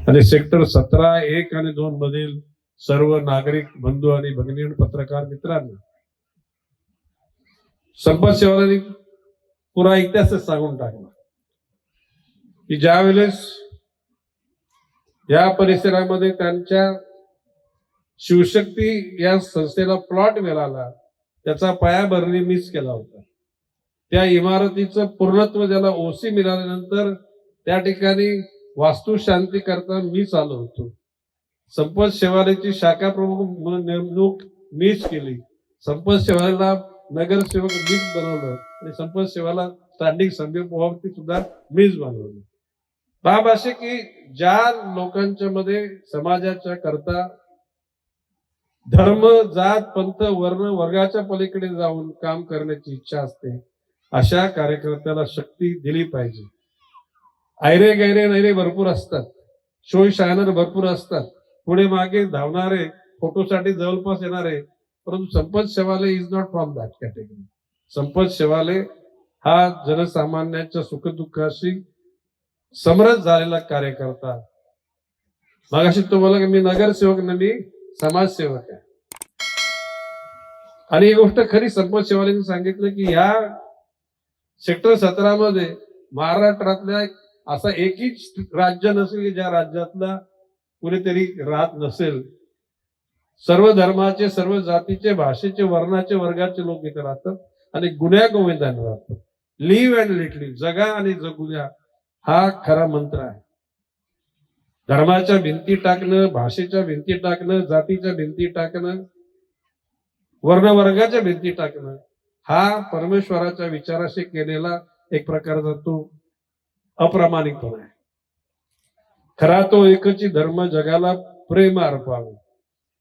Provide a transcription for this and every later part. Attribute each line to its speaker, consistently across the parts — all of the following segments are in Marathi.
Speaker 1: आणि सेक्टर 17, 1 आणि 2 मधील सर्व नागरिक बंधू आणि भगिनी आणि पत्रकार मित्रांना संपत शिवालांनी पुरा इतिहासच सांगून टाकला की ज्या वेळेस या परिसरामध्ये त्यांच्या शिवशक्ती या संस्थेला प्लॉट मिळाला, त्याचा पायाभरणी मीच केला होता. त्या इमारतीचं पूर्णत्व ज्याला ओसी मिळाल्यानंतर त्या ठिकाणी वास्तुशांती करता मीच आलो होतो. संपत शेवालेची शाखा प्रमुख म्हणून नेमणूक मीच केली. संपत शेवालेला नगरसेवक मीच बनवलं आणि संपत शेवाला स्टँडिंग सभापती सुद्धा मीच बनवलं. बाब असे की ज्या लोकांच्या मध्ये समाजाच्या करता धर्म, जात, पंथ, वर्ण, वर्गाच्या पलीकडे जाऊन काम करण्याची इच्छा असते, अशा कार्यकर्त्याला शक्ती दिली पाहिजे. ऐरे गैरे नैरे भरपूर असतात, शोय शायनर भरपूर असतात, पुढे मागे धावणारे, फोटोसाठी जवळपास येणारे, परंतु संपत शेवाले is not from that category. संपत शेवाले हा जनसामान्यांच्या सुखदुःखाशी समरस झालेला कार्यकर्ता. मगाशी तुम्हाला की मी नगरसेवक नाही, मी समाजसेवक आहे. आणि ही गोष्ट खरी संपत शेवालेंनी सांगितलं की या सेक्टर 17 मध्ये महाराष्ट्रातल्या असा एकही राज्य नसेल की ज्या राज्यातला कुणीतरी राहत नसेल. सर्व धर्माचे, सर्व जातीचे, भाषेचे, वर्णाचे, वर्गाचे लोक इथे राहतात आणि गुन्ह्या गोविंदाने राहतात. लिव्ह अँड लेट लिव्ह, जगा आणि जगू द्या, हा खरा मंत्र आहे. धर्माच्या भिंती टाकणं, भाषेच्या भिंती टाकणं, जातीच्या भिंती टाकणं, वर्णवर्गाच्या भिंती टाकणं, हा परमेश्वराच्या विचाराशी केलेला एक प्रकारचा तो अप्रामाणिकपणा आहे. खरा तो एकची धर्म जगाला प्रेम अर्पावे.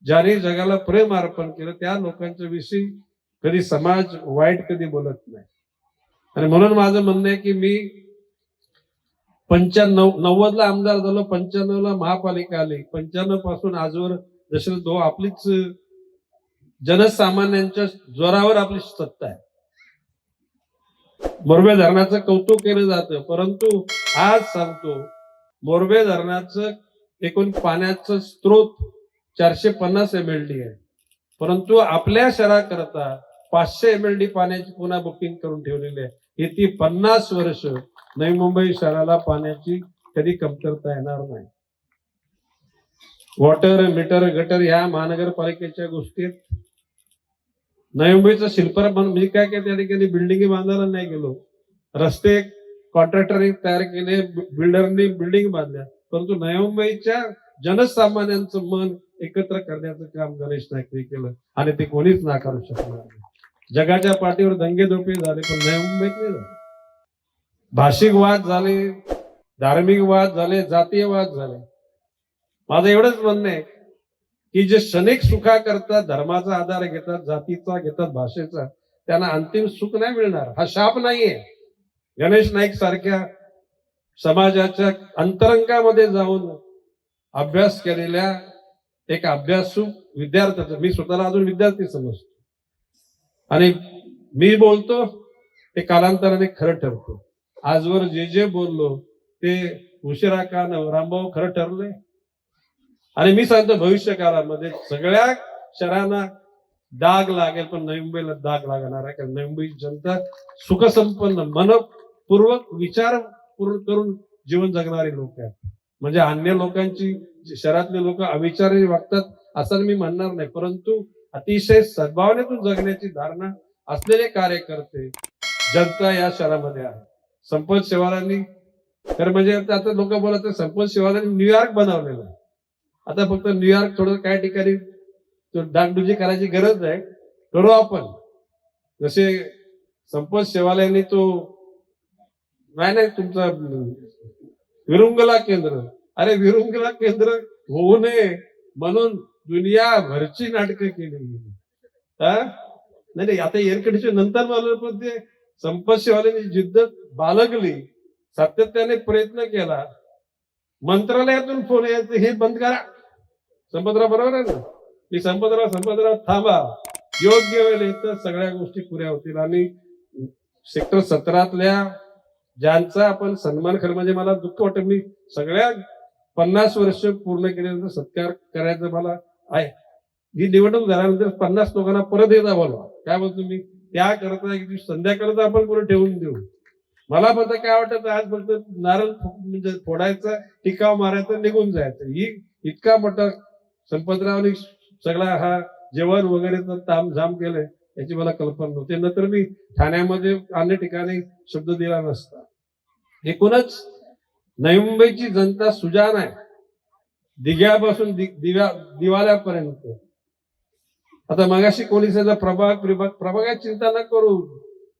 Speaker 1: ज्याने जगाला प्रेम अर्पण केलं त्या लोकांच्या विषयी कधी समाज वाईट कधी बोलत नाही. आणि म्हणून माझं म्हणणं आहे की मी 90ला आमदार झालो, 95ला महापालिका आली. 95 पासून आजवर जसे दो आपलीच जनसामान्यांच्या जोरावर आपली सत्ता आहे. मोरबे धरणाचं कौतुक केलं जातं, परंतु आज सांगतो मोरबे धरणाचं एकूण पाण्याचं स्त्रोत 450 MLD आहे, परंतु आपल्या शहराकरता 500 MLD पाण्याची पुन्हा बुकिंग करून ठेवलेली आहे. येती 50 वर्ष नवी मुंबई शहराला पाण्याची कधी कमतरता येणार नाही. वॉटर मीटर गटर या महानगरपालिकेच्या गोष्टीत नवी मुंबईचं शिल्पकार म्हणून मी काय त्या ठिकाणी बिल्डिंग बांधायला नाही गेलो. रस्ते कॉन्ट्रॅक्टरने तयार केले, बिल्डरनी बिल्डिंग बांधल्या, परंतु नवी मुंबईच्या जनसामान्यांचं मन एकत्र करण्याचं काम गणेश नाईकने केलं आणि ते कोणीच नाकारू शकणार नाही. जगाच्या पाठीवर दंगेदोपे झाले, पण नवी मुंबईत नाही झाले. भाषिक वाद झाले, धार्मिक वाद झाले, जातीय वाद झाले. माझं एवढंच म्हणणं आहे की जे क्षणिक सुखा करतात, धर्माचा आधार घेतात, जातीचा घेतात, भाषेचा, त्यांना अंतिम सुख नाही मिळणार. हा शाप नाहीये. गणेश नाईक सारख्या समाजाच्या अंतरंगामध्ये जाऊन अभ्यास केलेल्या एक अभ्यासू विद्यार्थ्याचं, मी स्वतःला अजून विद्यार्थी समजतो आणि मी बोलतो ते कालांतराने खरं ठरतो. आजवर जे जे बोललो ते उशिरा का रामभाऊ खरं ठरलंय. आणि मी सांगतो भविष्य काळामध्ये सगळ्या शहरांना डाग लागेल, पण नवी मुंबईला डाग लागणार आहे. कारण नवी मुंबई जनता सुखसंपन्न, मनपूर्वक विचार पूर्ण करून जीवन जगणारे लोक आहेत. म्हणजे अन्य लोकांची, शहरातले लोक अविचारी वागतात असं मी म्हणणार नाही, परंतु अतिशय सद्भावनेतून जगण्याची धारणा असलेले कार्यकर्ते जनता या शहरामध्ये आहे. संपत शेवालांनी तर म्हणजे आता लोक बोलत संपत शेवालांनी न्यूयॉर्क बनवलेलं आहे. आता फक्त न्यूयॉर्क थोडं काय ठिकाणी डागडुजी करायची गरज आहे, करू आपण. जसे संपत शेवालांनी तो नाही तुमचा विरुंगला केंद्र, अरे विरुंगला केंद्र होऊ नये म्हणून दुनियाभरची नाटकं केली गेली. नाही आता एअर कंडिशन नंतर मला, पण ते संपत शेवालांनी जिद्द बाळगली, सातत्याने प्रयत्न केला. मंत्रालयातून फोन यायचं हे बंद करा. संपतराव बरोबर आहे ना, की संपतराव थांबा, योग्य वेळ येतं सगळ्या गोष्टी पुऱ्या होतील. आणि सेक्टर 17तल्या ज्यांचा आपण सन्मान, खरं म्हणजे मला दुःख वाटतं, मी सगळ्या 50 वर्ष पूर्ण केल्यानंतर सत्कार करायचा मला आहे. ही निवडणूक झाल्यानंतर 50 लोकांना परत येता बोलवा. काय बोलतो मी त्याकरता एक दिवस संध्याकाळचा आपण पुढे ठेवून देऊ. मला फक्त काय वाटतं आज फक्त नारळ म्हणजे फोडायचा, टिकाव मारायचा, निघून जायचं. ही इतका मोठा संपतरावनी सगळा हा जेवण वगैरे तामझाम केलंय याची मला कल्पना नव्हती. नंतर मी ठाण्यामध्ये अन्य ठिकाणी शब्द दिला नसता. एकूणच नवी मुंबईची जनता सुजाण आहे, दिघ्यापासून दिवाल्यापर्यंत. आता मगाशी कोणी सांगितलं प्रभागाची चिंता न करू.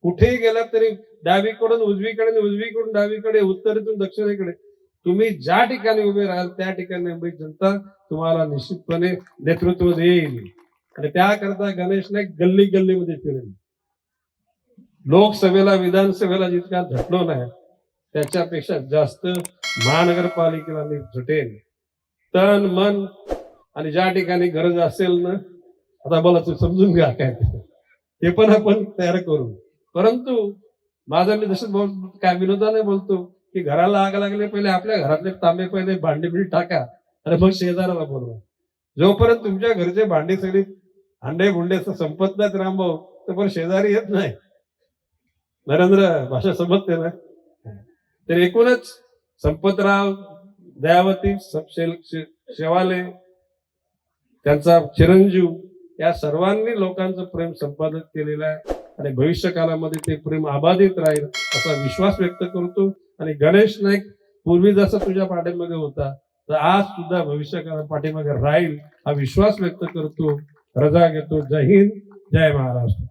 Speaker 1: कुठेही गेला तरी डावीकडून उजवीकडून डावीकडे, उत्तरेतून दक्षिणेकडे तुम्ही ज्या ठिकाणी उभे राहाल त्या ठिकाणी मुंबई जनता तुम्हाला निश्चितपणे नेतृत्व देईल. आणि त्याकरता गणेश नाईक गल्ली गल्लीमध्ये फिरेल. लोकसभेला विधानसभेला जितका झटलो नाही त्याच्यापेक्षा जास्त महानगरपालिकेला मी झटेन. तन मन आणि ज्या ठिकाणी गरज असेल ना, आता बोला तू समजून घ्या काय ते पण आपण तयार करू. परंतु माझा मी जसं काय विनोदाने बोलतो की घराला आग लागले पहिले आपल्या घरातले तांबे पहिले भांडी बिंडी टाका आणि मग शेजाराला बोलवा. जोपर्यंत तुमच्या घरचे भांडी सगळी भांडे भुंडे संपत नाहीत रामभाऊ तोपर्यंत शेजारी येत नाही. नरेंद्र भाषा समजते ना. तर एकूणच संपतराव, दयावती, शेवाले, त्यांचा चिरंजीव या सर्वांनी लोकांचं प्रेम संपादित केलेलं आहे आणि भविष्य काळामध्ये ते प्रेम अबाधित राहील असा विश्वास व्यक्त करतो. आणि गणेश नाईक पूर्वी जसा तुझ्या पाठीमागे होता तर आज सुद्धा भविष्य काळात पाठीमागे राहील हा विश्वास व्यक्त करतो. रजा घेतो. जय हिंद, जय महाराष्ट्र.